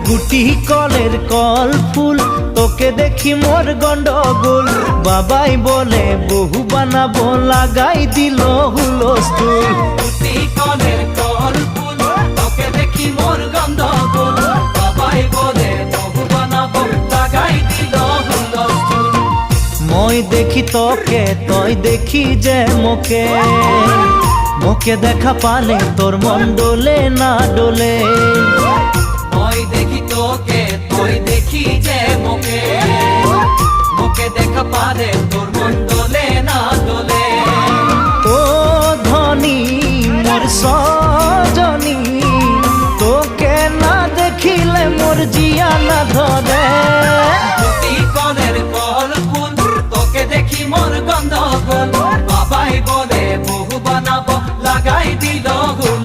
গুটি কলের কল ফুল, তোকে দেখি মোর গন্ডগোল। বাবাই বলে বহু বানাবো, লাগাই দিল হুলস্থুল। গুটি কলের কল ফুল, তোকে দেখি মোর গন্ডগোল। বাবাই বলে বহু বানাবো, লাগাই দিল হুলস্থুল। মই দেখি তোকে, তই দেখি যে মোকে, মোকে দেখা পালে তোর মন ডোলে না ডোলে। মই দেখি তোকে, তুই দেখি যে মোকে, মোকে দেখা পারে তোর মন দোলে না দোলে। ও ধনী মোর সজনী, তোকে না দেখিলে মোর জিয়া না ধরে। গুটি কলের কল ফুল, তোকে দেখি মোর গন্ডগোল। বাবাই বলে বহু বানাবো, লাগাই দিল হুল।